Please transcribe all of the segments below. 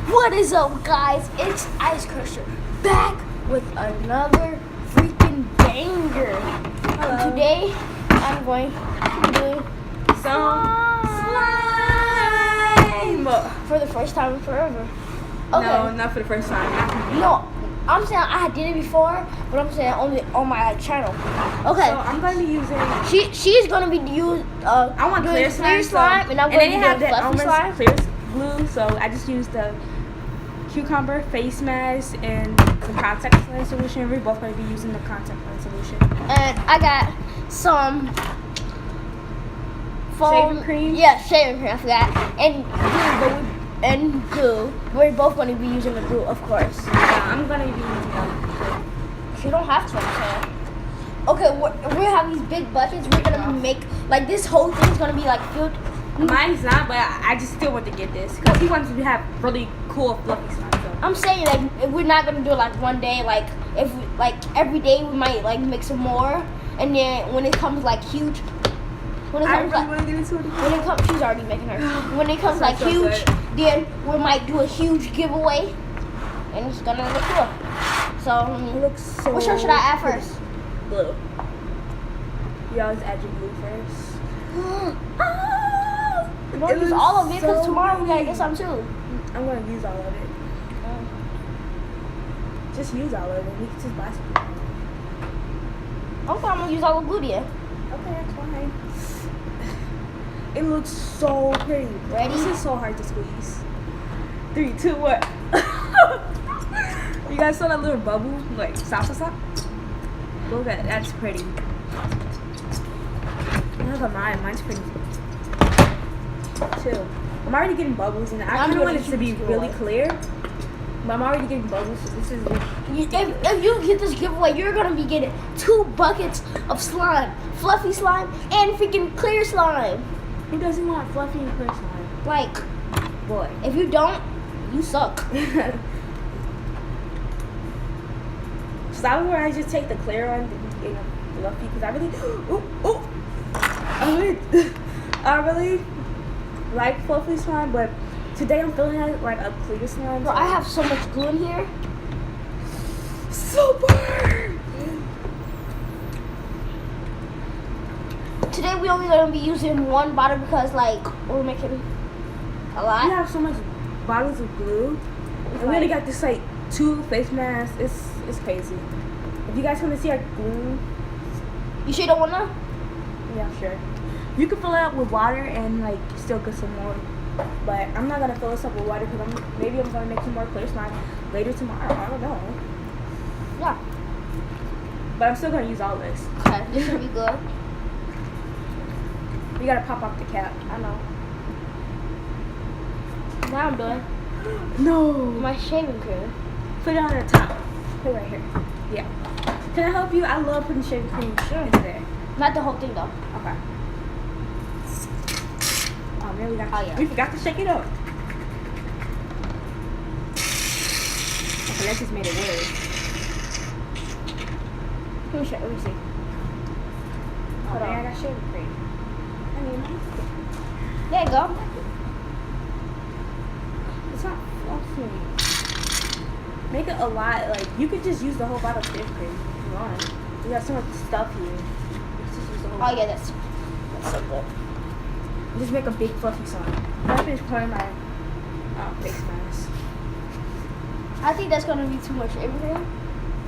What is up, guys? It's Ice Crusher back with another freaking banger. Hello. Today, I'm going to do Some slime. for the first time in forever. No, not for the first time. No, I'm saying I did it before, but I'm saying only on my channel. Okay. So I'm going to be using. She's gonna be using I want clear slime, and I'm and going they to have do that fluffy slime. clear glue. So I just used the cucumber face mask and the contact lens solution. We're both going to be using the contact lens solution. And I got some foam Shaving cream? Yeah, shaving cream. I forgot. And glue. We're both going to be using the glue, of course. Yeah, I'm going to be using them. You don't have to. I'm saying. Okay, we have these big buckets. We're gonna make like this whole thing's gonna be like filled. Mine's not, but I just still want to get this because he wants to have really cool fluffy slime. So. I'm saying like we're not gonna do it like one day. Like if we, like every day we might like make some more, and then when it comes like huge, when it I comes really like want to get into it. when it comes, she's already making her. When it comes like That sounds huge, so then we might do a huge giveaway, and it's gonna look cool. So It looks so. what shirt should I add first? Blue. You always add your blue first. You want to use all of it because tomorrow we gotta get some too. I'm gonna use all of it. Just use all of it. We can just buy some. Okay, I'm gonna use all the glue then. Okay, that's fine. It looks so pretty. Ready? This is so hard to squeeze. 3, 2, 1. You guys saw that little bubble? Like, stop. Look at that's pretty. Look at mine. Mine's pretty too. I'm already getting bubbles, and I kind of want it to be really clear. But I'm already getting bubbles. So this is. If you get this giveaway, you're gonna be getting 2 buckets of slime, fluffy slime, and freaking clear slime. Who doesn't want fluffy and clear slime? Like, Boy. if you don't, you suck. So where I just take the clear one and fluffy because I really, I really like fluffy slime, but today I'm feeling like a clear slime. Bro, I have so much glue in here. so bored. Today we only gonna be using 1 bottle because like we're making a We lot. have so much bottles of glue, and we only got this like 2 face masks. It's crazy. If you guys want to see our glue, You sure you don't wanna? yeah, sure. You can fill it up with water and like still get some more. But I'm not gonna fill this up with water because maybe I'm gonna make some more clear slime later tomorrow. I don't know. Yeah. But I'm still gonna use all this. Okay, this should be good. You gotta pop off the cap. I know. Now I'm doing No. my shaving cream. Put it on the top. Put it right here. Yeah. Can I help you? I love putting shaving cream into there. Not the whole thing though. Okay. Oh man, yeah. we forgot to shake it up. Okay, that just made it worse. Let me see. Oh Hold man, on. I got shaving cream. I mean, There you go. it's not fluffy. Make it a lot. Like you could just use the whole bottle of shaving cream if you want. We got so much stuff here. Let's just use the whole Oh yeah, that's so good. Just make a big fluffy slime. I finished pouring my face mask. I think that's gonna be too much everything.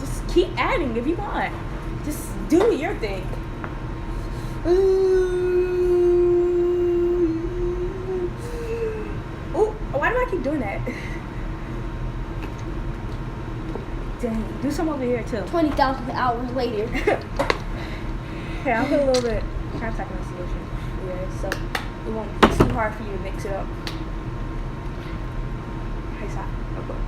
Just keep adding if you want. Just do your thing. Oh, why do I keep doing that? Dang, do some over here too. 20,000 hours later. Here, I'll put a little bit contact lens solution here, so it won't be too hard for you to mix it up. Hey, stop. Okay.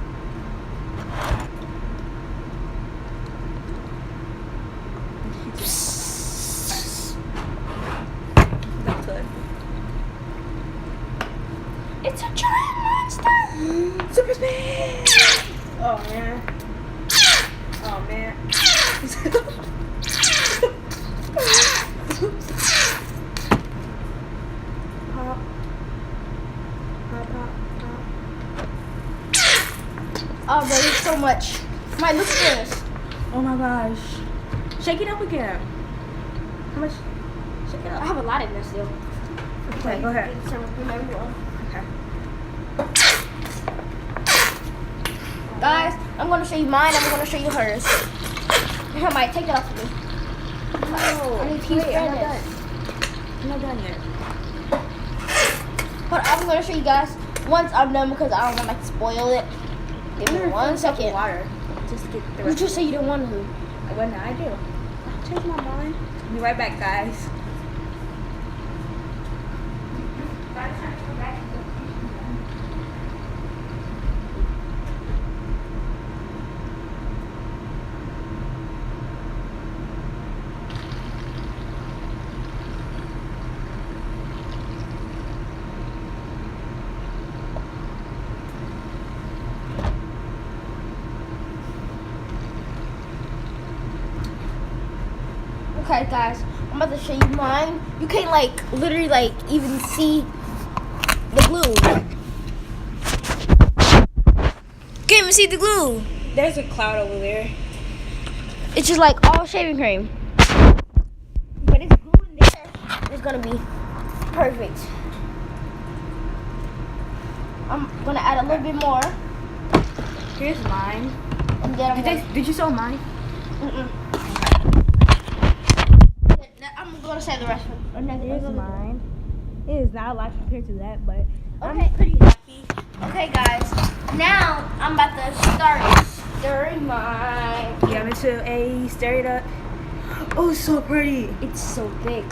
That's good. It's a giant monster. Super speed! Oh man. Oh man. Pop. Pop, pop, pop. Oh, but it's so much. My look at this. Oh my gosh. Shake it up again. How much? Shake it I up. have a lot in there still. Okay, go ahead. Okay. Guys, I'm gonna show you mine. I'm gonna show you hers. Here, Mike, take it off of me. I need to wait, I'm not this. done. I'm not done yet. But I'm gonna show you guys once I'm done because I don't want to spoil it. Give me 1 second. Water. Just to get the You rest. just say you don't want to. Well, now I do. I'll change my mind. Be right back, guys. Okay, guys, I'm about to show you mine. You can't literally even see the glue. Can't even see the glue. There's a cloud over there. It's just like all shaving cream. But it's glue in there. It's gonna be perfect. I'm gonna add a little bit more. Here's mine. And then I'm gonna, Did you sew mine? I'm gonna say the rest of another. Here's mine. It is not a lot compared to that, but Okay. I'm pretty happy. Okay, guys. Now I'm about to start stirring mine. Yeah, me too. A stir it up. Oh, so pretty. It's so thick.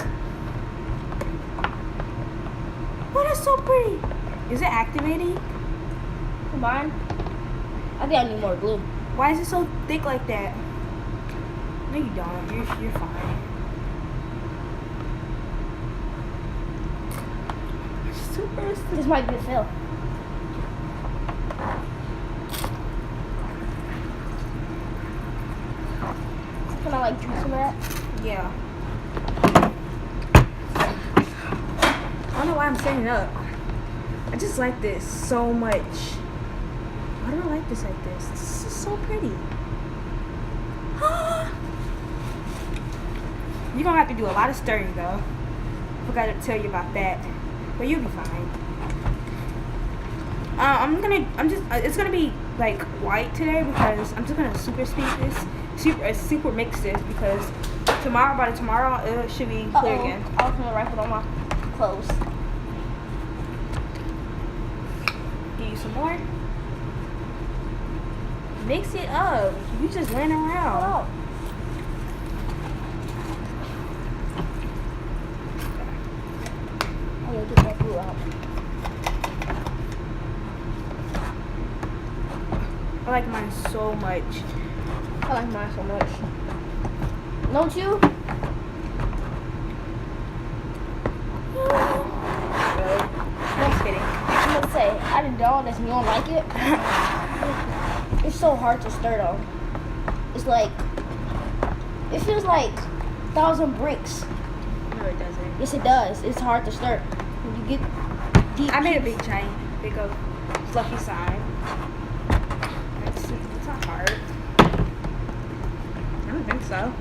Oh, that's so pretty. Is it activating? Mine. I think I need more glue. Why is it so thick like that? No, you don't. You're fine. Super. This might be a fill. Can I like juice some of that? Yeah. I don't know why I'm setting it up. I just like this so much. Why do I like this like this? This is so pretty. You're gonna have to do a lot of stirring though. Forgot to tell you about that. But you'll be fine. It's gonna be like white today because I'm just gonna super speed this, super mix this because by tomorrow it should be clear again. I was gonna wrap it on my clothes. Give you some more. Mix it up. You just laying around. Oh. I gotta get that glue out. I like mine so much. I like mine so much. Don't you? Just kidding. I'm gonna say, I did all this and you don't like it? It's so hard to stir though. It's like, it feels like 1,000 bricks. No, it doesn't. Yes, it does. It's hard to stir. When you get deep. I made a big fluffy sign. It's not hard. I don't think so.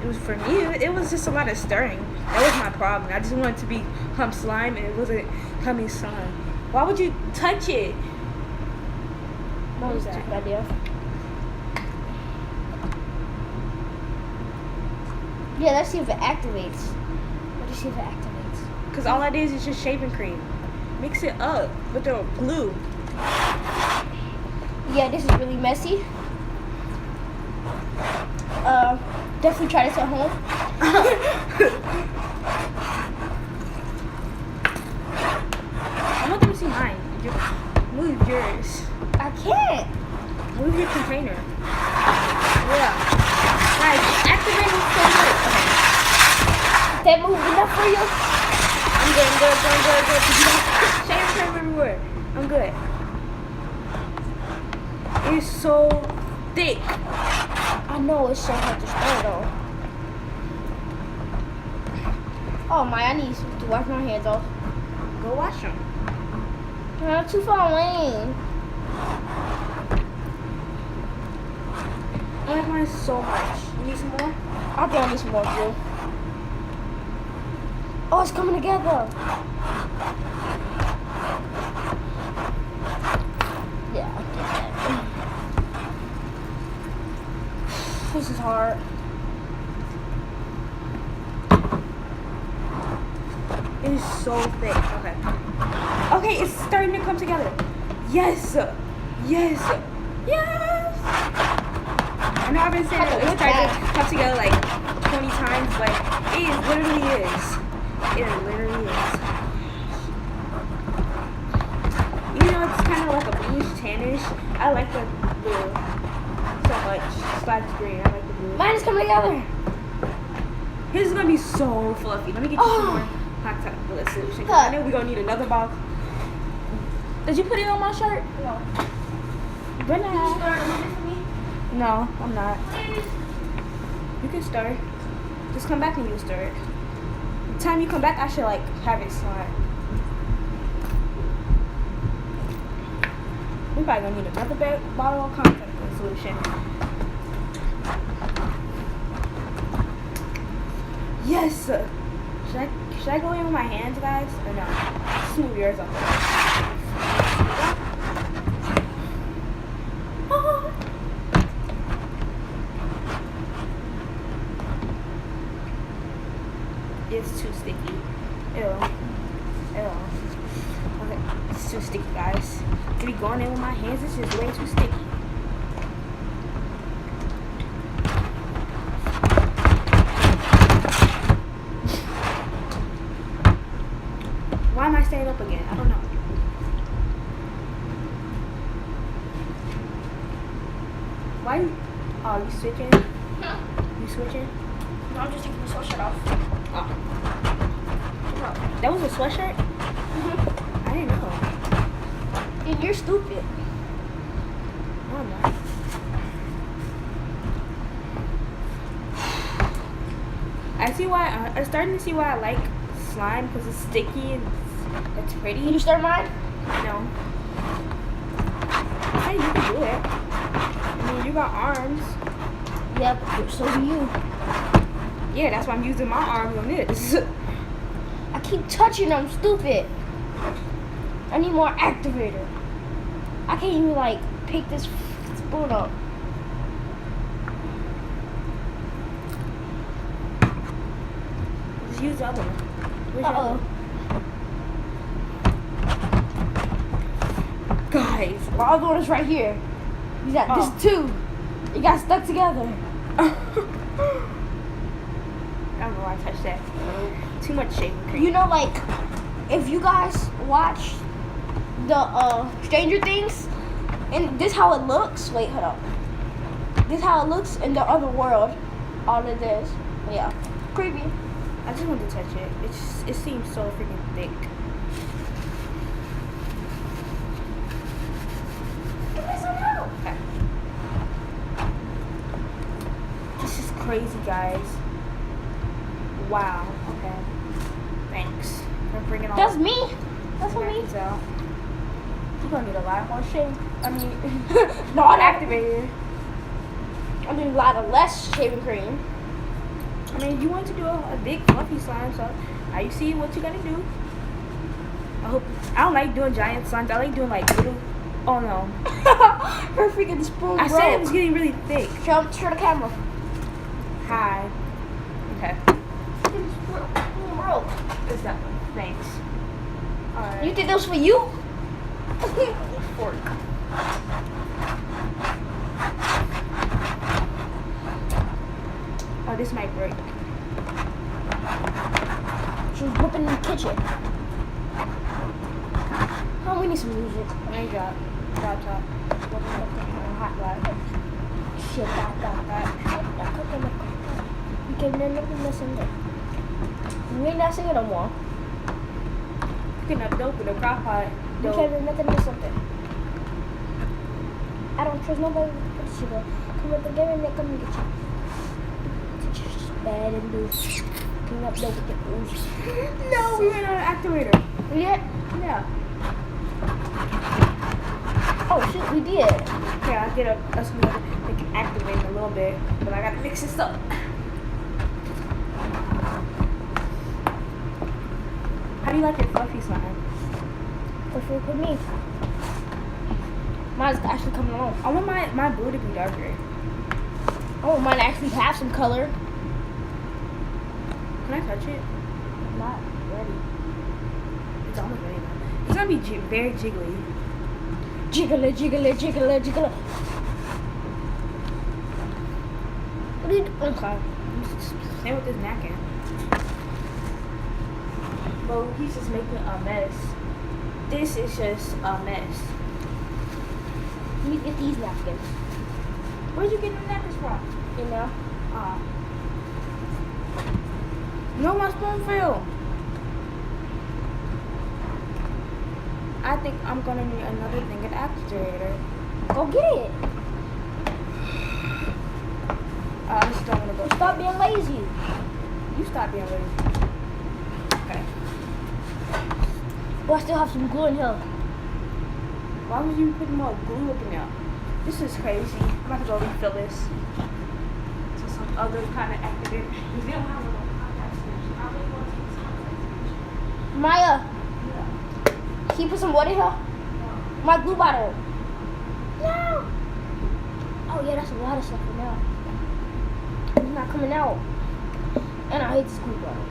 It was for me. It was just a lot of stirring. That was my problem. I just wanted to become slime, and it wasn't coming slime. Why would you touch it? That was a that? stupid idea. Yeah, let's see if it activates. Let's see if it activates. Because all I did is just shaving cream. Mix it up with the glue. Yeah, this is really messy. Definitely try this at home. I want them to see mine. Move yours. I can't. Move your container. Yeah. Guys, activating so much. Okay. That move enough for you? I'm good. Shave cream everywhere. I'm good. It's so thick. I know it's so hard to stir though. Oh my, I need to wash my hands off. Go wash them. Too far away. I like mine so much. You need some more? I think I need some more too. Oh, it's coming together. Yeah, I get that. This is hard. It is so thick. Okay. Okay, it's starting to come together. Yes. Yes. Yes. I know I've been saying it's starting to come together like 20 times, but it literally is. It literally is. Even though it's kind of like a bluish tannish, I like the blue so much. Slash green. I like the blue. Mine is coming together. His is gonna be so fluffy. Let me get you some more hot chocolate solution. 'Cause I know we're gonna need another box. Did you put it on my shirt? No. Brenna. Can you start a little bit for me? No, I'm not. Please. You can stir. Just come back and you stir it. The time you come back, I should like have it slide. We probably gonna need another bottle of contact solution. Yes. Should I go in with my hands, guys, or no? Smooth yours up. It's too sticky. Ew. Ew. Okay, it's too sticky, guys. To be going in with my hands, it's just way too sticky. Why am I staying up again? I don't know. Why? Oh, you switching? No. You switching? No, I'm just taking the sweatshirt off. Oh. That was a sweatshirt? I didn't know. And you're stupid. No, I'm not. I see why. I'm starting to see why I like slime because it's sticky and it's pretty. Can you start mine? No. Hey, you can do it. I mean, you got arms. Yep, so do you. Yeah, that's why I'm using my arms on this. I keep touching them, stupid. I need more activator. I can't even like pick this spoon up. Just use the other one. Where's your other Uh-oh. one? Guys. My other one is right here. You got this too. You got stuck together. I don't know why I touched that. Too much shaving cream. You know, like, if you guys watch the Stranger Things, and this how it looks. Wait, hold up. This how it looks in the other world. All of this. Yeah. Creepy. I just wanted to touch it. It seems so freaking thick. Give me some help. Okay. This is crazy, guys. Wow. Okay. Thanks for bringing all. That's me. That's for me. So, you're gonna need a lot more shave. I mean, Not activated. I need a lot of less shaving cream. I mean, you want to do a big fluffy slime, so now you see what you gotta do. I don't like doing giant slimes. I like doing like little. Oh no. Her freaking spoon I broke. said it was getting really thick. Show the camera. Hi. Okay. Freaking spoon broke. It's that one. Thanks. Alright. You think that was for you? Fork. Oh, this might break. She was whipping in the kitchen. Oh, we need some music. Rain drop. Drop top. Hot light. Shit, that. You can never listen to it. We ain't not singing no more. Picking up dope with a crock pot. You can't remember to something. I don't trust nobody with sugar. Come up and get in there, come and get you. Teacher's just bad and loose. Clean up dope with the ooze. No, we ran out of activator. Yeah? Yeah. Oh shit, we did. Okay, I'll get us another like activate in a little bit, but I gotta mix this up. How do you like your fluffy slime? Perfect with me. Mine's actually coming along. I want my blue to be darker. Oh, mine actually have some color. Can I touch it? Not ready. It's almost ready now. It's gonna be very jiggly. Jiggly, jiggly, jiggly, jiggly. What are you doing? Okay. Same with this napkin. Bro, he's just making a mess. This is just a mess. Let me get these napkins. Where'd you get the napkins from? You know? No, my spoon fell. I think I'm gonna need another thing at activator. Go get it. I just don't wanna go. Stop being lazy. You stop being lazy. Okay. Oh, I still have some glue in here. Why would you put more glue up in there? This is crazy. I'm about to go refill this. So some other kind of activator. Because they don't have a contact solution. I really want to take this contact solution. Maya, Yeah. can you put some water here? My glue bottle. No. Oh yeah, that's a lot of stuff in there. It's not coming out. And I hate this glue bottle.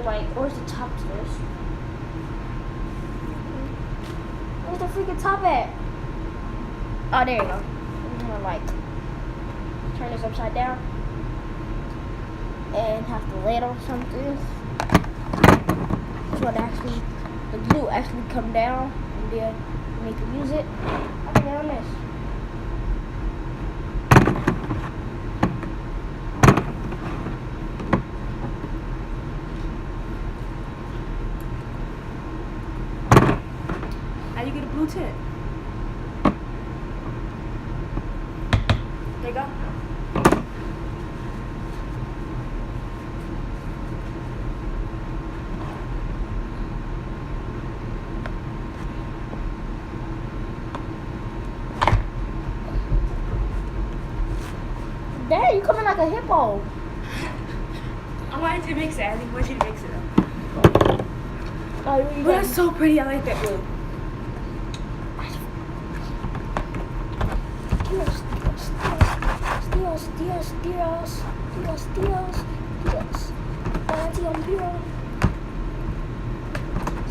Like, where's the top to this? Where's the freaking top at? Oh, there you go. I'm gonna like turn this upside down and have to lay it on something. So it actually, the glue actually come down and then when you can use it, I can lay on this. How you get a blue tint? There you go. There, you coming like a hippo. I wanted to mix it. I didn't want you to mix it up. Oh, you But that's so pretty. I like that blue. Dios. Auntie on pure.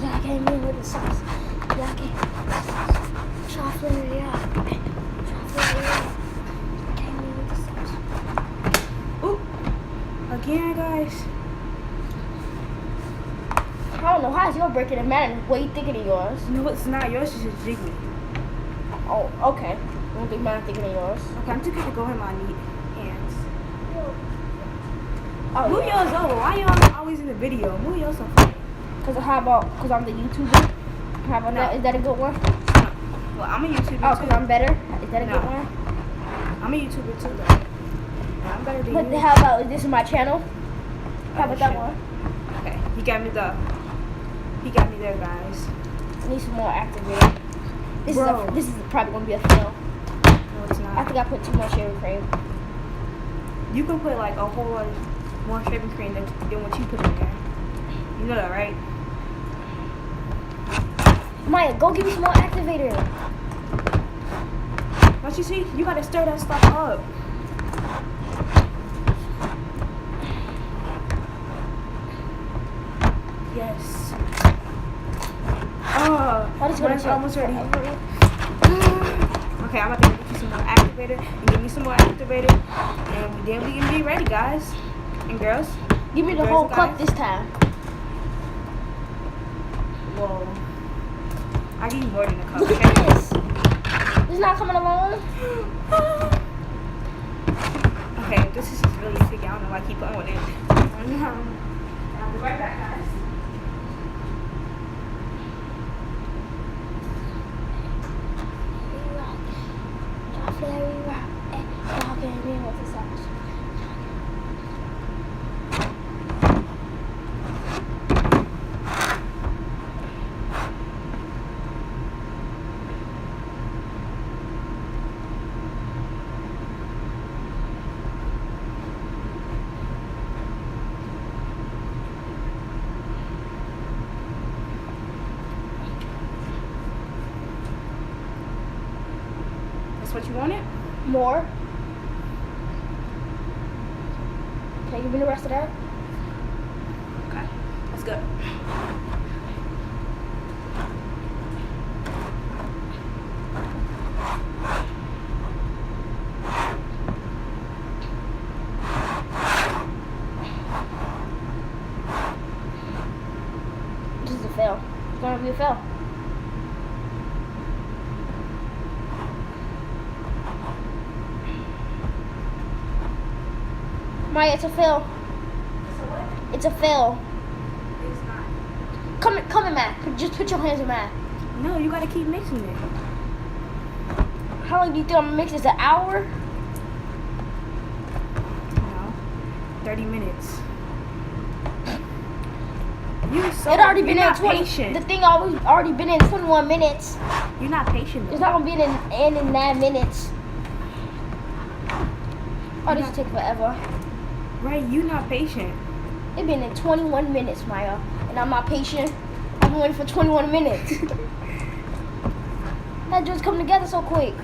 Ya que me with the sauce. Ya que. Chocolate, yeah. Chocolate, yeah. Came in with the sauce. Oop. Again, guys. I don't know how is your breaking it matter way thicker than yours. No, it's not. Yours is just jiggly. Oh, okay. I don't think mine thicker than yours. Okay, I'm too good to go in my neat hands. Oh, Move yeah. yours over. Why y'all always in the video? Move yours over. Cause I'm the YouTuber. How about No. that? Is that a good one? Well, I'm a YouTuber Oh, too. cause I'm better. Is that a No. good one? I'm a YouTuber too, though. Yeah, I'm better than But you. how about this is my channel? How about that shit. one? Okay, he got me there, guys. I need some more activated. This Bro. is probably gonna be a fail. No, it's I not. think I put too much shaving cream. You can put like a whole lot more shaving cream than what you put in there. You know that, right? Maya, go give me some more activator. Don't you see? You gotta stir that stuff up. Yes. Oh, Why does it mine's take almost ready. forever? Okay, I'm about to get you some more activator and give me some more activator, and then we can be ready, guys and girls. Give me the Girls whole and cup guys. this time. Whoa. I give you more than a cup. Look Okay? at this. It's not coming along. Okay, this is just really sticky. I don't know why I keep going with it. I'll be right back, guys. much you want it? More. Can you give me the rest of that? Okay, that's good. This is a fail. It's gonna be a fail. Maya, it's a fail. It's a fail. It's not. Come in, Matt. Just put your hands in Matt. No, you gotta keep mixing it. How long do you think I'm gonna mix this? An hour? No, 30 minutes. You're so. It already you're been in not 20. patient. The thing already been in 21 minutes. You're not patient. It's Though. not gonna be in 9 minutes. Oh, this will take forever. Right, you're not patient. It been in 21 minutes, Maya, and I'm not patient. I've been waiting for 21 minutes. That just come together so quick.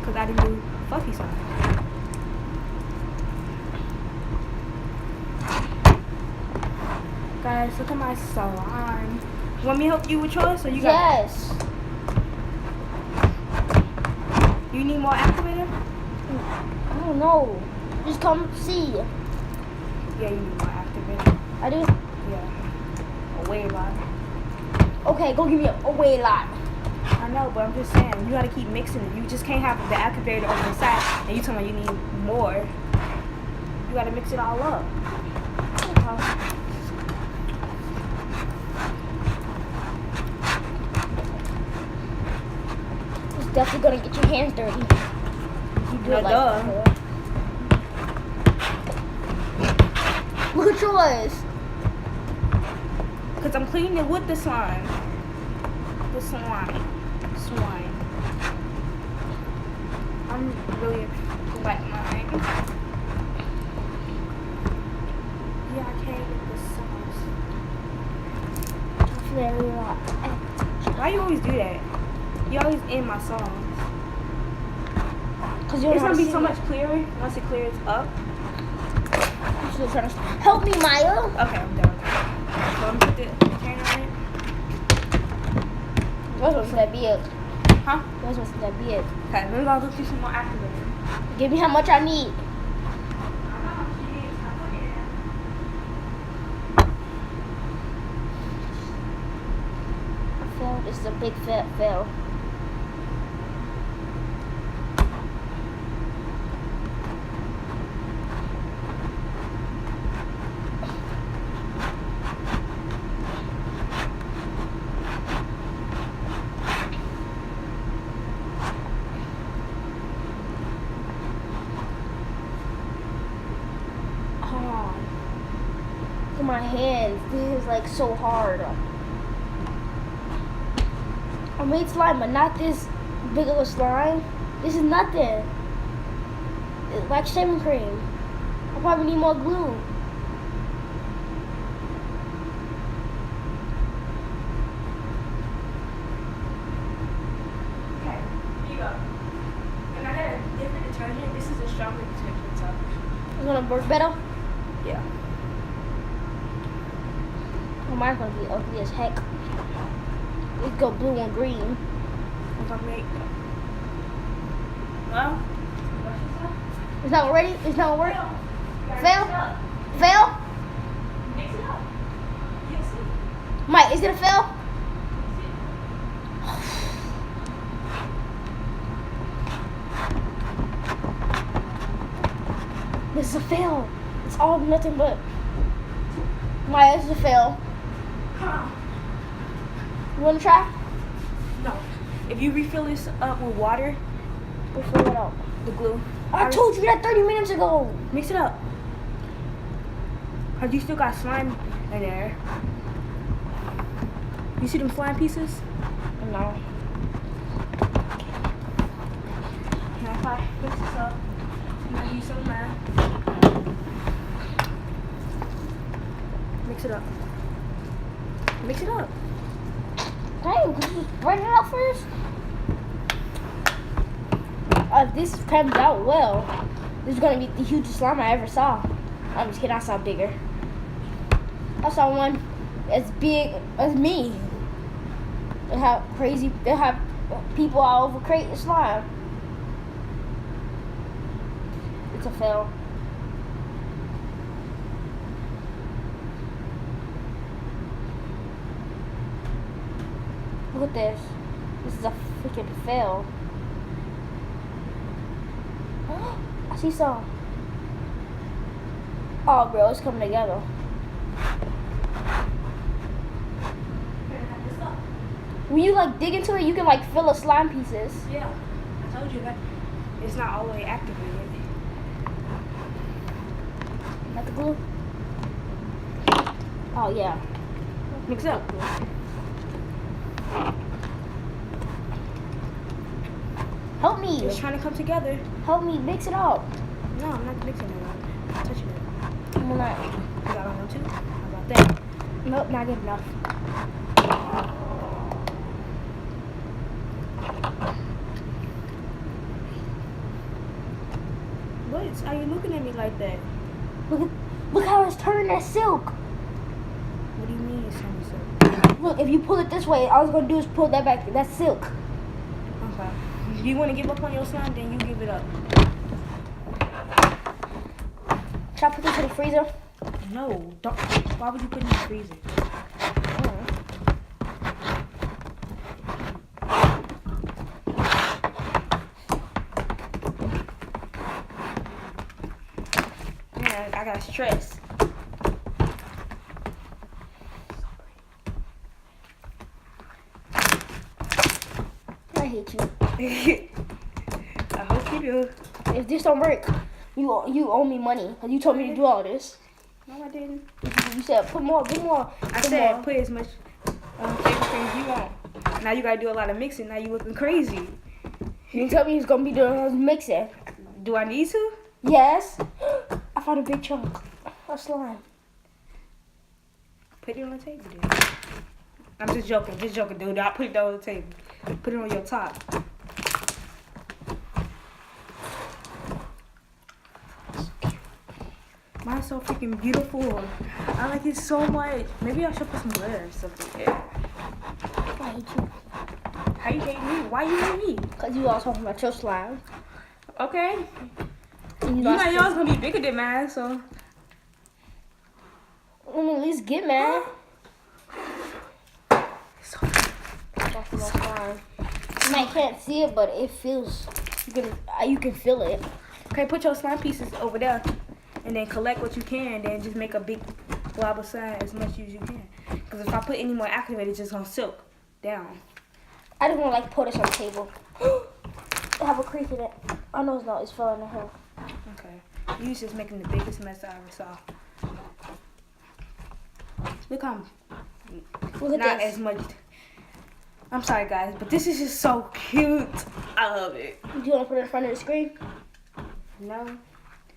Cause I didn't do fluffy side. Guys, look at my salon. You want me to help you with yours, or you got? Yes. You need more activator? I don't know. Just come see. Yeah, you need more activator. I do. Yeah, a way lot. Okay, go give me a way lot. I know, but I'm just saying, you gotta keep mixing it. You just can't have the activator on the side, and you tell me you need more. You gotta mix it all up. It's definitely gonna get your hands dirty. You do it like Duh. that. Look at yours. Cause I'm cleaning it with the slime. The slime. Swine. I'm really like mine. Yeah, I can't get the sauce. Very lot. Why you always do that? You always end my songs. Cause you It's don't gonna be see so it. much clearer once it clears up. I'm still trying to help me, Maya. Okay, I'm done. So I'm gonna put the container on it. Yours wasn't that big. Huh? Yours wasn't that big. Okay, maybe I'll look through some more activator. Give me how much I need. Fail. This is a big fail. Oh, look at my hands. This is like so hard. I made slime, but not this big of a slime. This is nothing. It's like shaving cream. I probably need more glue. Okay, here you go. And I got a different detergent. This is a stronger detergent, so. It's gonna work better. Yeah. Oh, mine's gonna be ugly as heck. Let's go blue and green. I'm gonna make. Well, It's not ready. It's not work. Fail. Fail. mix it up. You'll see. Mike, is it a fail? This is a fail. It's all nothing but. Maya, this is a fail. You wanna try? No. If you refill this up with water, We'll fill it out. the glue. I told you that 30 minutes ago. Mix it up. Cause you still got slime in there. You see them slime pieces? No. Now if I mix this up, I'm gonna use some of mine. Mix it up. Mix it up. Dang, could you just spread it out first? if this comes out well, this is gonna be the hugest slime I ever saw. I'm just kidding. I saw bigger. I saw one as big as me. They have people all over creating slime. It's a fail. Look at this. This is a freaking fail. I see some. Oh, bro, it's coming together. When you like dig into it, you can like fill the slime pieces. Yeah, I told you that. It's not all the way activated. Not the glue. Oh yeah. Mix up. Help me. It's trying to come together. Help me mix it up. No, I'm not mixing it up. I'm touching it. I'm not. You got on one too? How about that? Nope, not good enough. What are you looking at me like that? Look how it's turning that silk. What do you mean it's turning silk? Look, if you pull it this way, all I was gonna do is pull that back. That's silk. Okay. Do you want to give up on your slime? Then you give it up. Should I put this in the freezer? No, don't. Why would you put it in the freezer? Man, I got stress. I hate you. I hope you do. If this don't work, you owe me money because you told me to do all this. No, I didn't. You said put more. I said put as much flavor as you want. Now you gotta do a lot of mixing. Now you looking crazy. You tell me it's gonna be doing mixing. Do I need to? Yes. I found a big chunk of slime. Put it on the table, then. I'm just joking, dude. I'll put it on the table. Put it on your top. Mine's so freaking beautiful. I like it so much. Maybe I should put some glitter or something. Yeah. I hate you. How you hate me? Why you hate me? Because you all talking about your slime. Okay. And You know yours gonna be bigger than mine, so. I mean, at least get mad. So Talking about slime. You might can't see it, but it feels. You can feel it. okay, put your slime pieces over there, and then collect what you can, and then just make a big blob of slime as much as you can. Because if I put any more activated, it's just gonna silk down. I just want to like put this on the table. I have a crease in it. Oh no, it's not. It's falling in the hill. Okay. You was just making the biggest mess I ever saw. Look how Look at not this. as much. I'm sorry guys, but this is just so cute. I love it. Do you want to put it in front of the screen? No,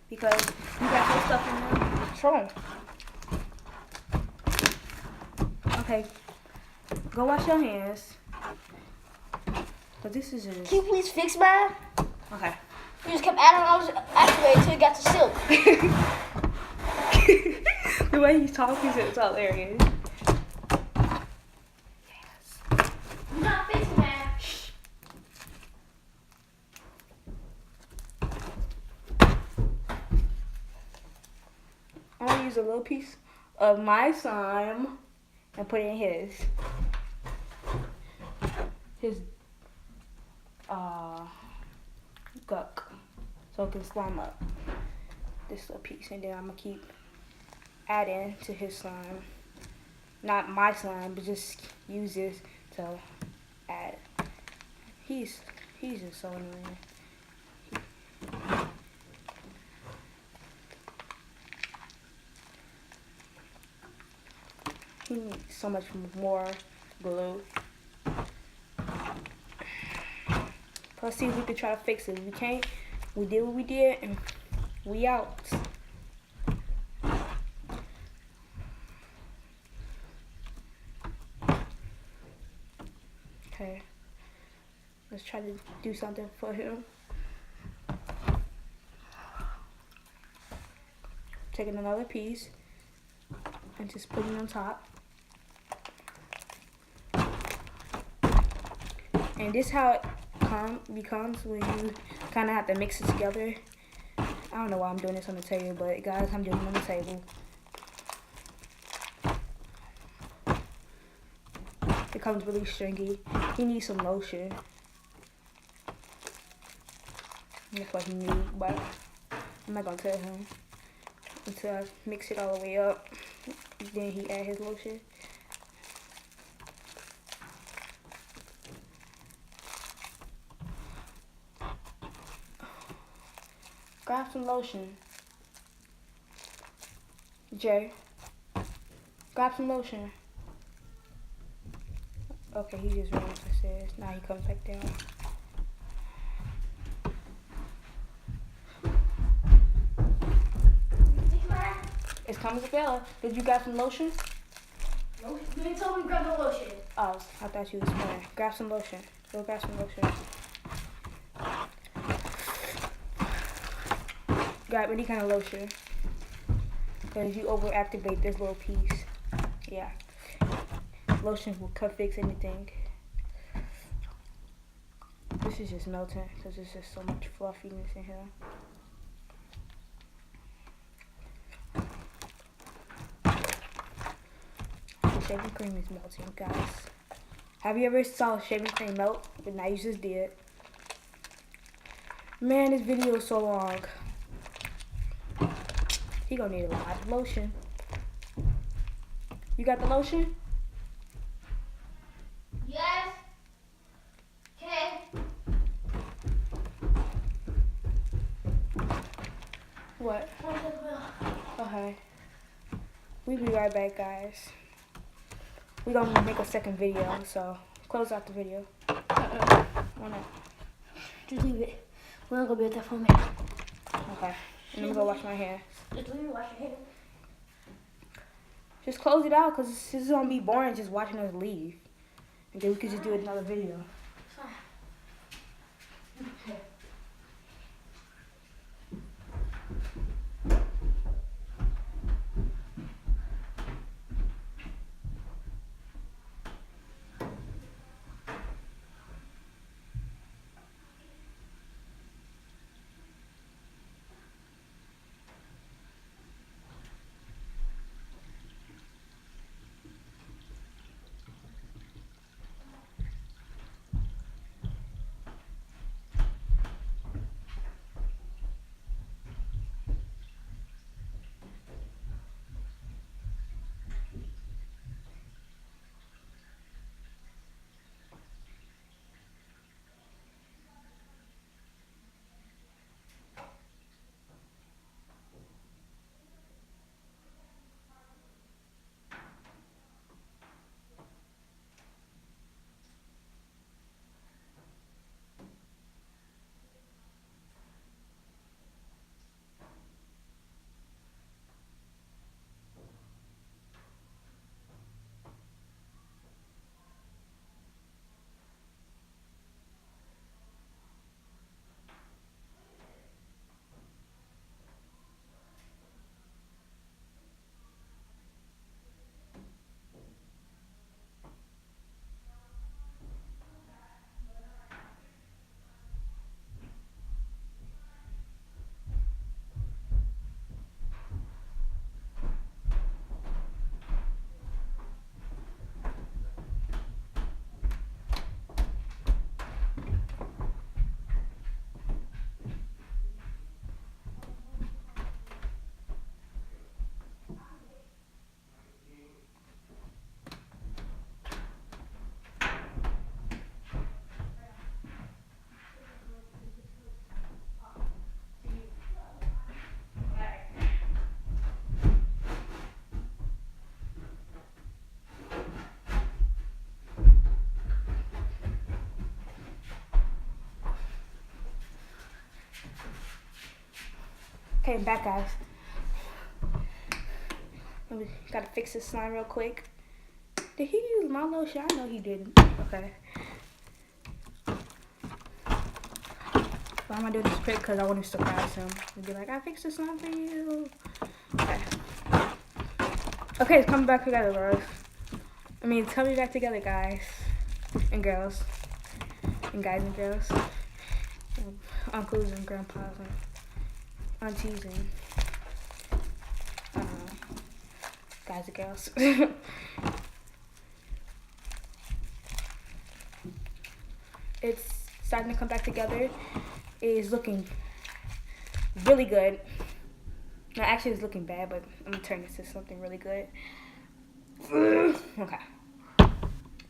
because you got your stuff in there. What's wrong? Okay, go wash your hands. But this is just Can you please fix mine? okay. You just kept adding all this activated until you got to silk. The way he talks is hilarious. You're not fixing man. I'm gonna use a little piece of my slime and put it in his guck, so it can slime up this little piece, and then I'm gonna keep adding to his slime. Not my slime, but just use this to add. He's just so annoying. He needs so much more glue. Let's see if we can try to fix it. If we can't, we did what we did, and we out. Okay. Let's try to do something for him. taking another piece and just putting it on top. And this how it becomes when you kind of have to mix it together. I don't know why I'm doing this on the table, but guys, I'm doing it on the table. It comes really stringy. He needs some lotion. That's what he needs, but I'm not gonna tell him until I mix it all the way up. Then he add his lotion. Grab some lotion. Jay, grab some lotion. Okay, he just ran up the stairs. Now he comes back down. It's coming to Bella. Did you grab some lotion? No, you didn't tell me to grab the lotion. Oh, I thought you was playing. Grab some lotion. Go grab some lotion. Grab any kind of lotion. Because you overactivate this little piece. Yeah. Lotion will fix anything. This is just melting because there's just so much fluffiness in here. The shaving cream is melting, guys. Have you ever saw shaving cream melt? But now you just did. Man, this video is so long. He gonna need a lot of lotion. You got the lotion? Yes. Okay. What? Okay. We'll be right back, guys. We're gonna make a second video, so close out the video. Why not? Just leave it. We're not gonna be at that for a minute. Okay. And I'm gonna go wash my hands. Just leave it, wash your hands. Just close it out, because this is gonna be boring just watching us leave. And then we could just do another video. Okay. Okay, I'm back, guys. We gotta fix this slime real quick. Did he use my lotion? I know he didn't. Okay. Why am I doing this quick? Because I want to surprise him. And be like, I fixed the slime for you. Okay. Okay, it's coming back together, bros. It's coming back together, guys and girls, and guys and girls, uncles and grandpas and aunties and I don't know, guys and girls. It's starting to come back together. It is looking really good. No, actually, it's looking bad, but I'm gonna turn this to something really good. Okay.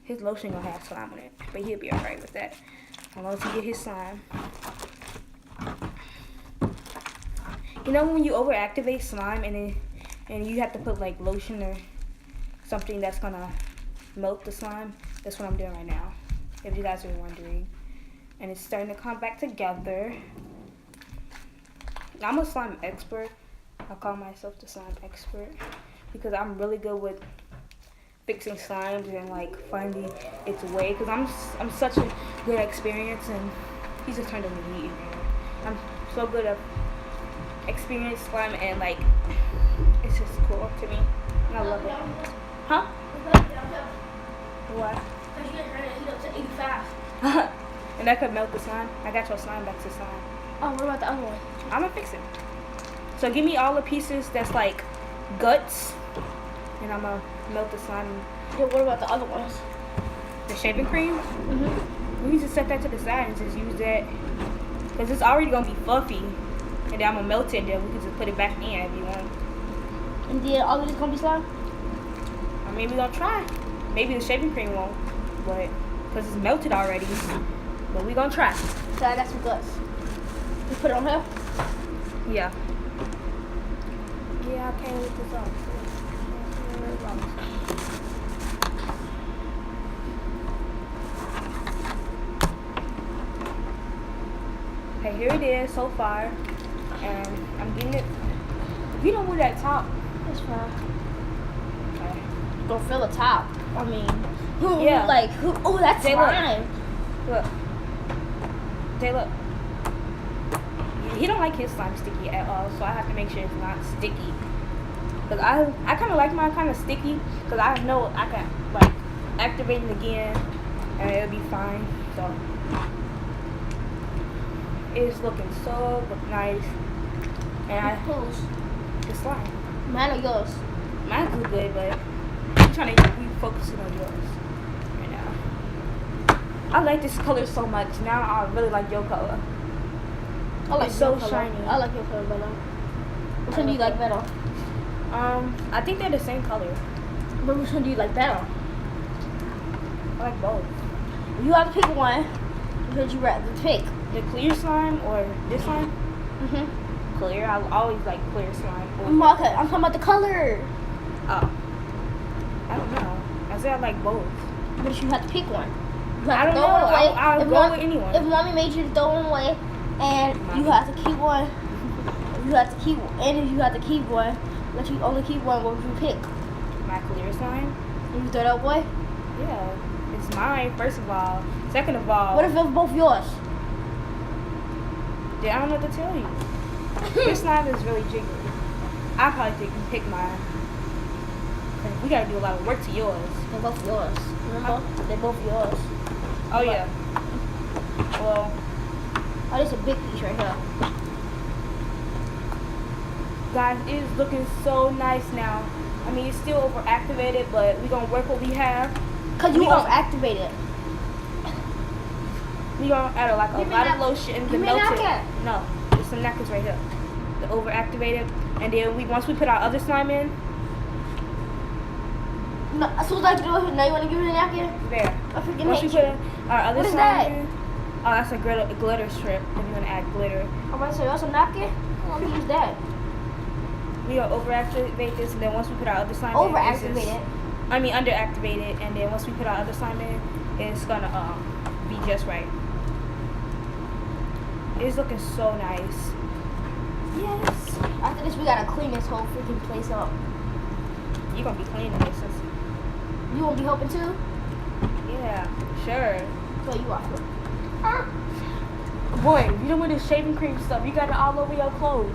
His lotion gonna have slime on it, but he'll be alright with that. As long as he get his slime. You know when you overactivate slime and you have to put like lotion or something that's gonna melt the slime? That's what I'm doing right now, if you guys are wondering. And it's starting to come back together. I'm a slime expert. I call myself the slime expert because I'm really good with fixing slimes and like finding its way, because I'm such a good experience, and he just turned into me. I'm so good at experience slime, and like it's just cool to me, and I love it. Huh? What? And that could melt the slime. I got your slime back to slime. Oh, what about the other one? I'm gonna fix it. So give me all the pieces that's like guts, and I'm gonna melt the slime. Yeah, what about the other ones? The shaving cream? Mm-hmm. We can just set that to the side and just use that, because it's already gonna be fluffy, and then I'm gonna melt it, and then we can just put it back in if you want. And then all of this gonna be slime? I mean, we're gonna try. Maybe the shaving cream won't, but because it's melted already. But we're gonna try. So I got some guts. You put it on here? Yeah. Yeah, I can't leave this off. Okay, here it is so far. And I'm getting it. If you don't move that top. That's fine. Okay. Don't fill the top. I mean, Yeah. Oh, that's Say what? slime. Look. Tay, look. He don't like his slime sticky at all, so I have to make sure it's not sticky. Cause I kind of like mine kind of sticky, cause I know I can like activate it again, and it'll be fine. So it's looking so nice, and I Whose? the slime. Mine or yours? Mine's look good, but I'm trying to refocusing on yours right now. I like this color so much. Now I really like your color. I like It's so your color. shiny. I like your color better. Which one do you like better? I think they're the same color. But which one do you like better? I like both. You have to pick one. Which would you rather pick? The clear slime or this slime? Mm-hmm. Clear. I always like clear slime. Okay, I'm talking about the color. Oh. I don't know. I said I like both. But you have to pick one. You I have don't to throw know. one away. I'll If go mom- with anyone. If mommy made you throw one away, and you have to keep one, you have to keep, and if you have to keep one, let you only keep one, what would you pick? My clear slime? Would you throw that away? Yeah. It's mine, first of all. Second of all, What if it was both yours? I don't know what to tell you. Your slime is really jiggly. I probably pick mine. 'Cause we gotta do a lot of work to yours. They're both yours. Remember? They're both yours. Oh yeah. Well, Oh, this is a big piece right here. guys, it is looking so nice now. I mean, it's still overactivated, but we're gonna work what we have. Cause you We gon- overactivated. We're gonna add a Give me lot of that- lotion give to me melt a it. napkin. No, there's some napkins right here. The overactivated, and then once we put our other slime in, No, as soon as I do it, now you want to give me a napkin? there. I freaking Once we hate put you. our other What is slime that? in, oh, that's a glitter strip. If you're gonna add glitter, I'm about to say, that's a napkin? Let me use that. we gonna overactivate this, and then once we put our other slime in, Overactivated. underactivated, and then once we put our other slime in, it's gonna be just right. It's looking so nice. Yes. After this, we gotta clean this whole freaking place up. You're gonna be cleaning this. You won't be helping too? Yeah, sure. So you are. Boy, you don't want this shaving cream stuff. You got it all over your clothes.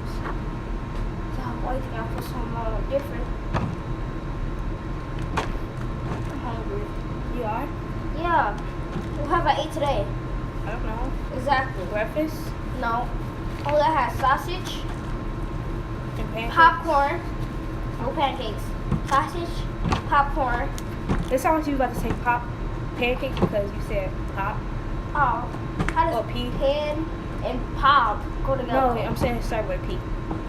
Yeah, boy, I think I put something on different. breakfast No. Oh, that has sausage, and pancakes? popcorn, no pancakes. Sausage, popcorn. It sounds like you was about to say pop pancakes because you said pop. Oh, how Or does P. pan and pop go No, together? I'm saying start with a P.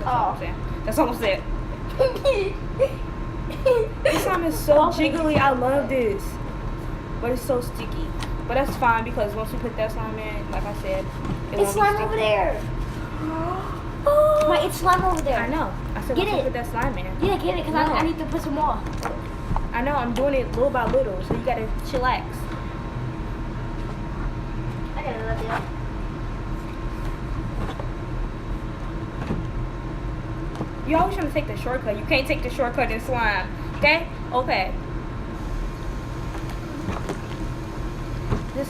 That's all Oh. I'm saying. That's all I'm saying. This slime is so jiggly. I love this. But it's so sticky. But that's fine because once we put that slime in, like I said, it It's won't slime be over sticky. there. Wait, it's slime over there. I know. I said Get once we it. put that slime in. Yeah, get it, because No. I need to put some more. I know. I'm doing it little by little, so you gotta chillax. I got another deal. You always trying to take the shortcut. You can't take the shortcut in slime. Okay? Okay. This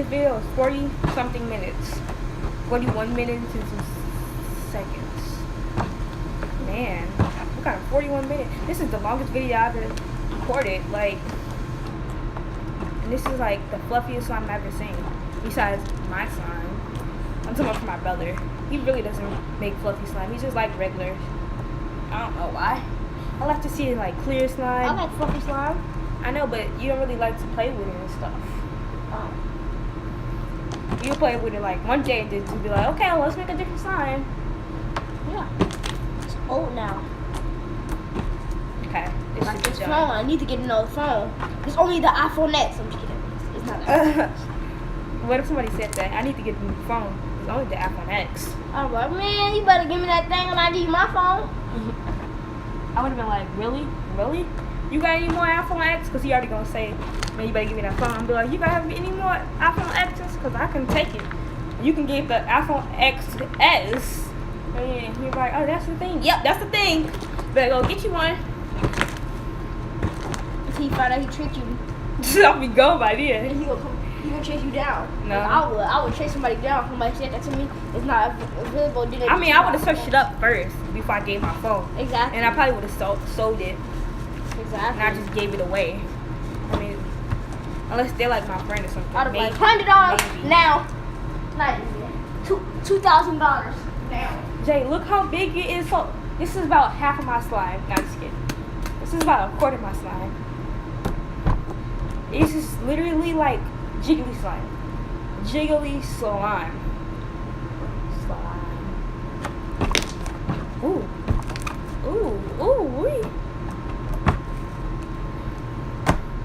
video is 40 something minutes. 41 minutes and some seconds. Man, we got a 41 minute. This is the longest video I've ever recorded. Like, and this is like the fluffiest slime I've ever seen. Besides my slime. I'm talking about for my brother. He really doesn't make fluffy slime. He's just like regular. I don't know why. I like to see like clear slime. I like fluffy slime. I know, but you don't really like to play with it and stuff. Oh. You play with it like one day and then you'll be like, okay, let's make a different slime. Yeah. It's old now. Okay. This Like is this done. phone, I need to get another phone. It's only the iPhone X. I'm just kidding. It's not that. What if somebody said that? I need to get a new phone. It's only the iPhone X. I'm like, man, you better give me that thing when I give you my phone. I would have been like, really? Really? You got any more iPhone X? Because he already going to say, man, you better give me that phone. I'm be like, you got any more iPhone X's? Because I can take it. You can get the iPhone XS. And you're like, oh, that's the thing. Yep, that's the thing. Better go get you one. Until you find out he tricked you. I'll be gone by then. And he gonna chase you down. No. Like, I would chase somebody down. Somebody said that to me. It's not available. Then I mean, I would have searched it up first before I gave my phone. Exactly. And I probably would have sold it. Exactly. And I just gave it away. I mean, unless they're like my friend or something. I'd have Maybe. like $100 Maybe. now. Not even $2,000 now. Jay, look how big it is. So this is about half of my slime. Not just kidding. This is about a quarter of my slime. It's just literally like jiggly slime. Jiggly slime. Slime. Ooh. Ooh. Ooh. Wee.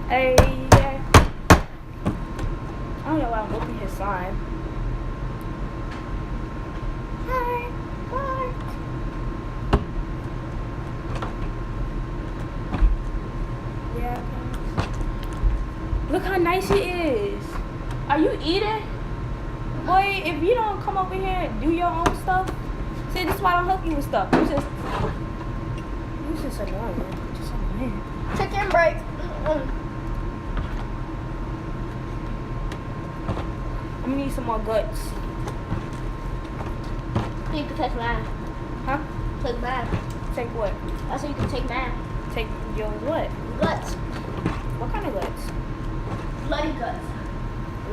Hey, yeah. I don't know why I'm whooping his slime. Hi. Hi. Yeah. Look how nice it is. Are you eating? Boy, if you don't come over here and do your own stuff, see, this is why I don't help you with stuff. You just annoying. Just annoying. Chicken break. I'm gonna need some more guts. So you can take mine. Huh? Take mine. Take what? I said you can take mine. Take yours what? Guts. What kind of guts? Bloody guts.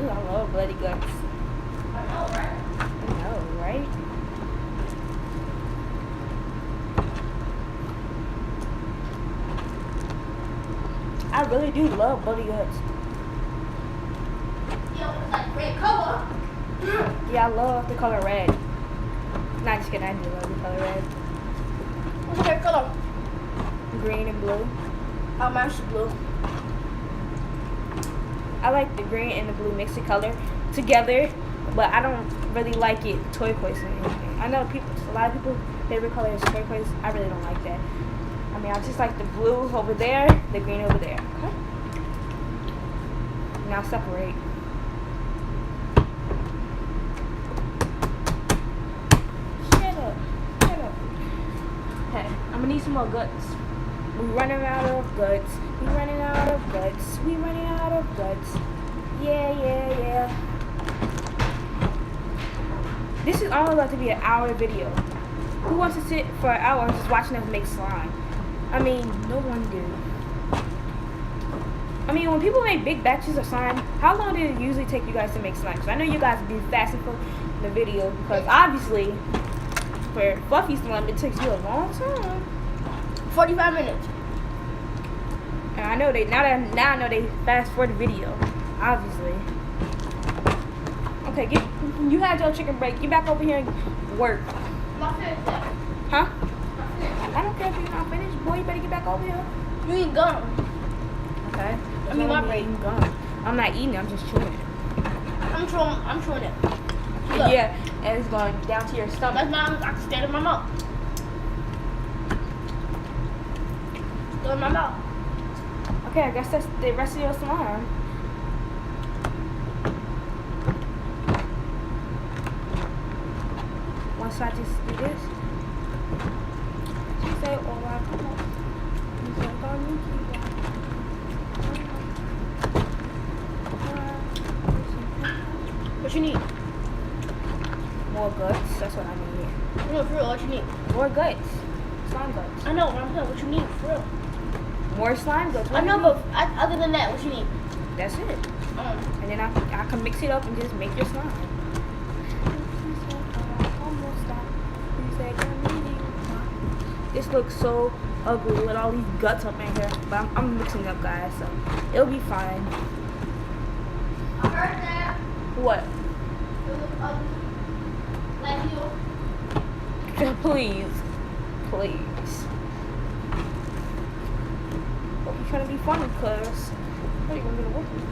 Ooh, I love bloody guts. I know, right? I know, right? I really do love bloody guts. Yo, it's like red color. Yeah, I love the color red. Not just kidding, I do love the color red. What's red color? Green and blue. Oh, mine's blue. I like the green and the blue mixed color together, but I don't really like it turquoise or anything. I know a lot of people favorite color is turquoise. I really don't like that. I mean, I just like the blue over there, the green over there. Okay. Now separate. Shut up. Shut up. Okay, I'm gonna need some more guts. We running out of guts. We running out of guts. We running out of guts. Yeah, yeah, yeah. This is all about to be an hour video. Who wants to sit for an hour just watching us make slime? I mean, no one do. I mean, when people make big batches of slime, how long did it usually take you guys to make slime? Because I know you guys be fasting for the video because obviously for fluffy slime it takes you a long time. 45 minutes. And I know now I know they fast for the video, obviously. Okay, you had your chicken break. Get back over here and work. My finished. Huh? I don't care if you're not finished, boy. You better get back over here. You ain't gone. Okay. I mean, my break. I'm not eating. I'm just chewing it. I'm chewing it. Look. Yeah, and it's going down to your stomach. That's not. I can stand in my mouth. Go in my mouth. Okay, I guess that's the rest of your slime. Once I just do this, she said, "Oh, I come on." He's like, "Oh, you keep on." What you need? More guts. That's what I need. No, for real. What you need? More guts. Slime guts. I know. What I'm saying. What you need? For real. More slime guts. I know, but other than that, what you need? That's it. And then I can mix it up and just make your slime. This looks so ugly with all these guts up in here, but I'm mixing up, guys, so it'll be fine. I heard that. What? It was ugly. Like you. Please. Hope you're trying to be funny, cuz. What are you gonna work with?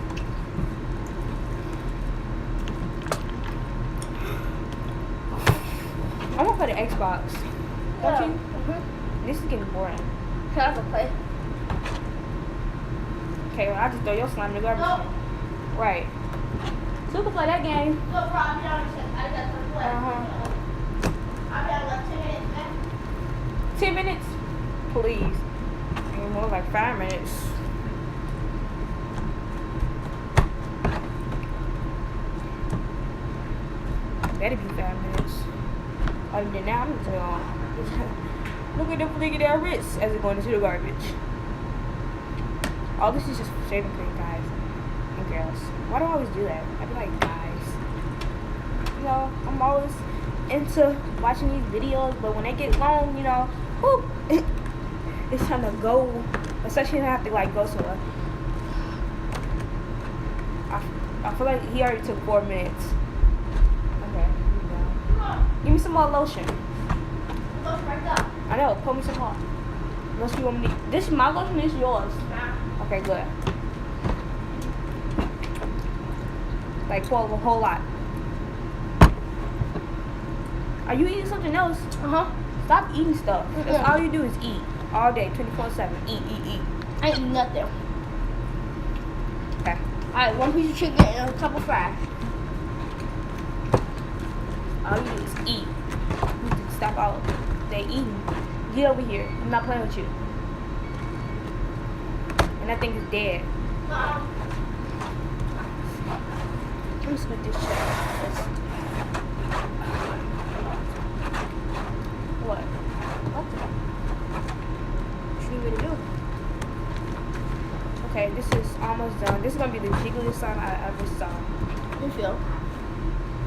I'm gonna play the Xbox. Don't you? Mm-hmm. This is getting boring. Can I go play? Okay, well, I just throw your slime in the garbage. No. Right. So we can play that game. No, bro, I'll be down in 10. I got to play. I'll be down in like 10 minutes, man. 10 minutes? Please. Maybe more like 5 minutes. Better be 5 minutes. Other than that, I'm gonna tell y'all. Look at them flicking their wrists as they're going into the garbage. All this is just shaving cream, guys and girls. Why do I always do that? I be like, guys. You know, I'm always into watching these videos, but when they get long, you know, whoop, it's time to go. Especially when I have to like go somewhere. I feel like he already took 4 minutes. Okay, give me some more lotion. Look right there. I know, pour me some more. Unless you want me to, this is my lotion, this is yours. Nah. Okay, good. Like pour a whole lot. Are you eating something else? Uh-huh. Stop eating stuff. That's all you do is eat. All day, 24/7. Eat. I ain't eating nothing. Okay. Alright, 1 piece of chicken and a couple fries. All you do is eat. You need to stop all they eating. Get over here. I'm not playing with you. And that thing is dead. Let me split this shit. What? What you need me to do? Okay, this is almost done. This is gonna be the jiggliest slime I ever saw. You feel?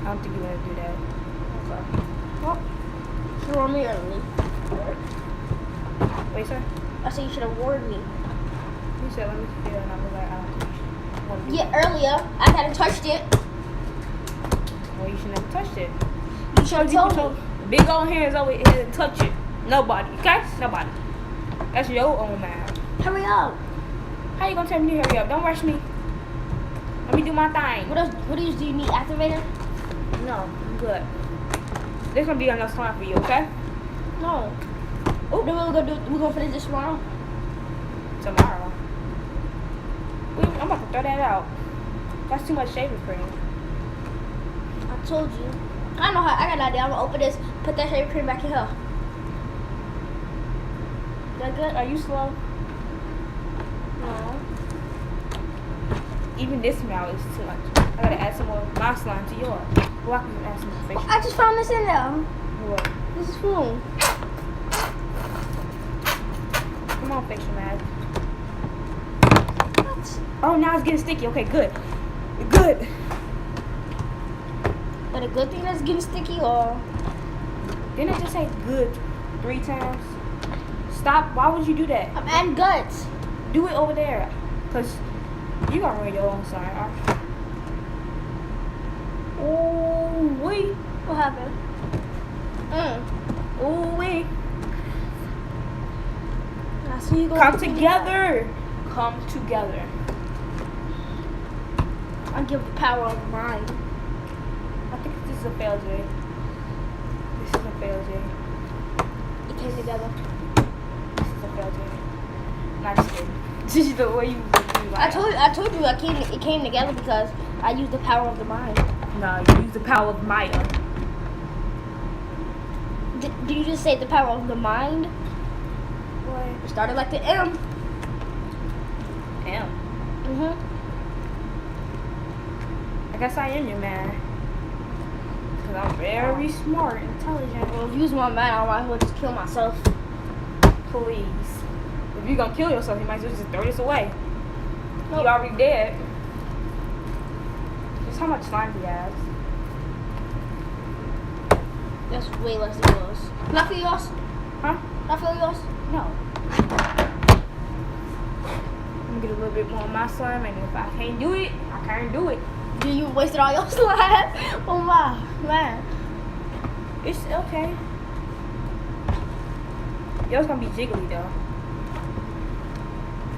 I don't think you're gonna do that. Okay. Well, you should warn me early. Wait, sir? I said you should have warned me. You said let me feel, and I was like, I don't want to do Yeah, earlier. I hadn't touched it. Well, you should never touched it. You should have told me. Big old hands over here and touch it. Nobody, okay? Nobody. That's your own man. Hurry up. How you gonna tell me to hurry up? Don't rush me. Let me do my thing. What else? What else do you need? Activator? No, I'm good. This gonna be enough time for you, okay? No. Oh, then we're gonna finish this tomorrow. Tomorrow. I'm about to throw that out. That's too much shaving cream. I told you. I know how. I got an idea. I'm gonna open this. Put that shaving cream back in here. Is that good? Are you slow? No. Even this smell is too much. I gotta add some more my slime to yours. Well, I can add some more facial. I just found this in there. What? This is spoon. Come on, facial mask. Oh, now it's getting sticky. Okay, good. Good. But a good thing that's getting sticky, or Didn't I just say good 3 times? Stop. Why would you do that? I'm adding guts. Do it over there. Because you gonna ruin your own slime. Oh, wait. What happened? Oh, wait. I see you going. Come together. Come together. I give the power of mind. I think this is a fail, Jay. This is a fail, Jay. It came together. This is a fail, Jay. Not just kidding. This is the way you do I told you it came together because I used the power of the mind. No, you use the power of Maya. Did you just say the power of the mind? What? It started like the M. Damn. Mm-hmm. I guess I am your man. Because I'm very smart and intelligent. Well, if you use my mind, I might as well just kill myself. Please. If you're going to kill yourself, you might as well just throw this away. Nope. You already dead. Just how much slime do you have? That's way less than yours. Can I feel yours? Huh? Can I feel yours? No. I'm going to get a little bit more of my slime, and if I can't do it, I can't do it. You wasted all your slime. Oh my man. It's okay. Yours gonna be jiggly though.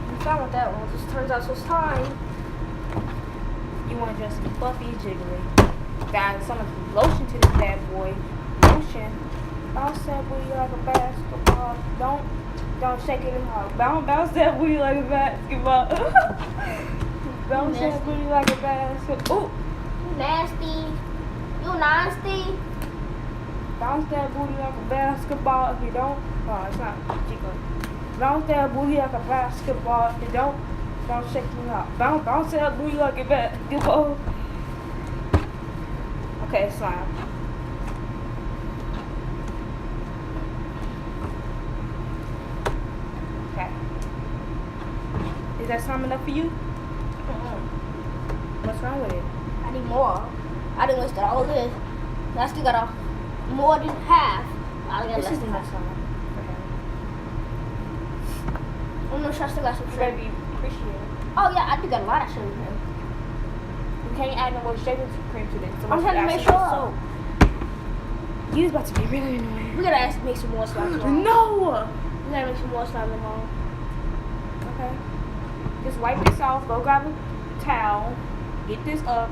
I'm fine with that one. It just turns out so slime. You want just fluffy jiggly. Got some of the lotion to this bad boy. Lotion. Bounce that booty like a basketball. Don't shake it hard. Bounce that booty like a basketball. Bounce that booty like a basketball. Ooh. You nasty. You nasty. Bounce that booty like a basketball. If you don't, oh, it's not jiggly. Bounce that booty like a basketball. If you don't shake it out. Bounce that booty like a basketball. Okay, slime. Okay. Is that slime enough for you? What's wrong with it? I need more. I didn't waste all of this. I still got more than half. I got This less is than enough half. slime. I'm not sure I still got some Okay. shrimp. Baby, appreciate it. Oh yeah, I do got a lot of shrimp. Man. You can't add no more shaving cream to this. I'm trying to make sure. You was about to be really annoying. We gotta make some more slime tomorrow. No! We gotta make some more slime tomorrow. Okay. Just wipe this off. Go grab a towel. Get this up.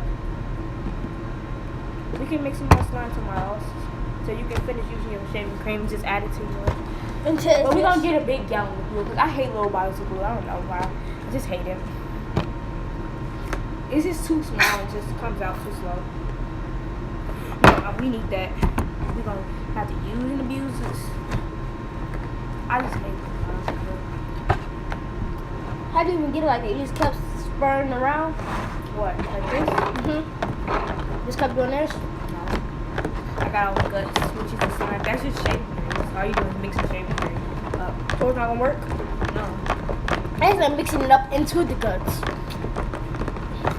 We can make some more slime tomorrow. So you can finish using your shaving cream and just add it to yours. But we're gonna get a big gallon of glue because I hate little bottles of glue. I don't know why. I just hate it. It's just too small. It just comes out too slow. No, we need that. We're gonna have to use and abuse this. I just hate bottles of glue. How do you even get it like that? You just kept spurring around? What? Like this? Mm-hmm. Just kept doing this? No. I got all the guts, which is the slime. That's just shaving cream. All you do is mix the shaving cream up. So it's not gonna work? No. And then mixing it up into the guts.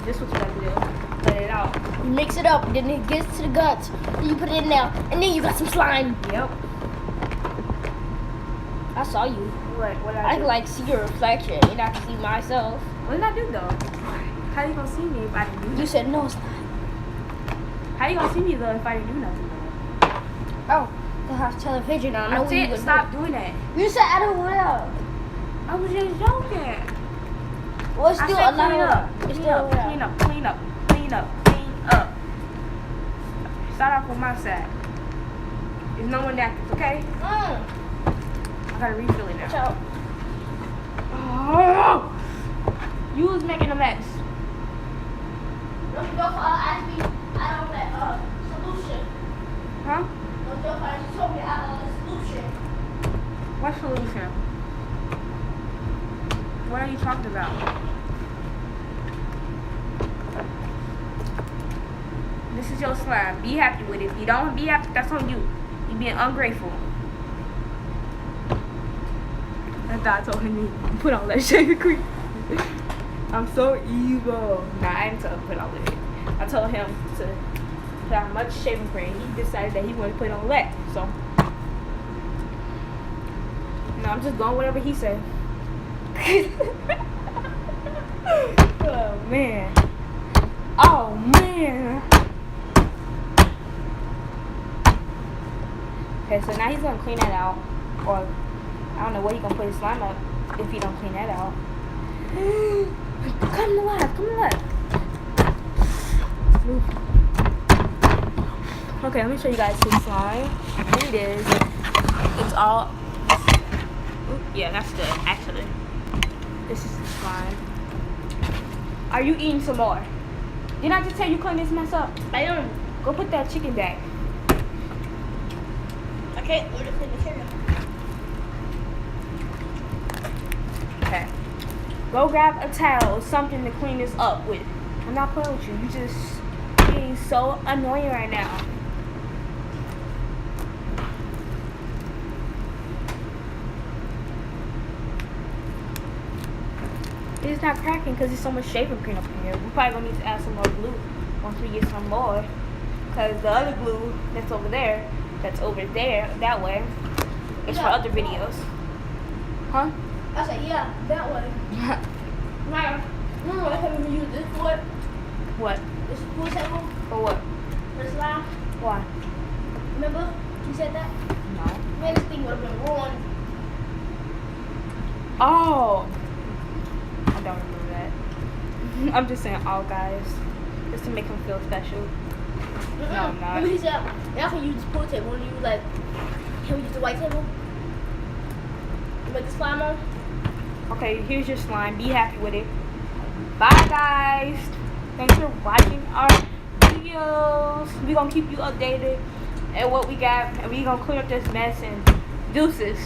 This is what you gotta do. Let it out. You mix it up, then it gets to the guts. Then you put it in there, and then you got some slime. Yep. I saw you. What did I I can do? like see your reflection, and I can see myself. What did I do though? How you gonna see me if I didn't do You nothing? said no, it's not. How you gonna see me though if I didn't do nothing? Oh, I have television. I know I what you said would stop doing that. do. You said I don't will. I was just joking. Well, it's I still said a lot clean of up. It's Clean still up. will. Clean up. Clean up. Clean up. Clean up. Start off with my side. There's no one napkins, okay? I gotta refill it now. Watch out. Oh! You was making a mess. Don't you go for ask me out of that solution. Huh? Don't you go you told me out of the solution. What solution? What are you talking about? This is your slime. Be happy with it. If you don't be happy, that's on you. You being ungrateful. I thought I told him to put on that shaving cream. I'm so evil. Nah, I didn't tell him to put on lip. I told him to put on much shaving cream. He decided that he wanted to put on lip. So, no, I'm just going whatever he said. Oh, man. Oh, man. Okay, so now he's going to clean that out. Or, I don't know where he's going to put his slime up if he don't clean that out. Come alive, come alive. Okay, let me show you guys his slime. Here it is. It's all... Yeah, that's good, actually. This is the slime. Are you eating some more? Didn't I just tell you clean this mess up? I am. Go put that chicken back. I can't order clean the chicken. Okay. Go grab a towel or something to clean this up with. I'm not playing with you. You just being so annoying right now. It's not cracking because there's so much shaving cream up in here. We're probably going to need to add some more glue once we get some more. Because the other glue that's over there, that way, is for other videos. Huh? I said, yeah, that way. Right. Remember what happened when we used this for? What? This pool table? For what? For the slime? Why? Remember? You said that? No. Man, this thing would have been ruined. Oh! I don't remember that. I'm just saying all guys. Just to make him feel special. No, I'm not. Remember he said, y'all can use this pool table. When you like, can we use the white table? You put the slime on? Okay, here's your slime. Be happy with it. Bye, guys. Thanks for watching our videos. We're going to keep you updated at what we got. And we're going to clean up this mess and deuces.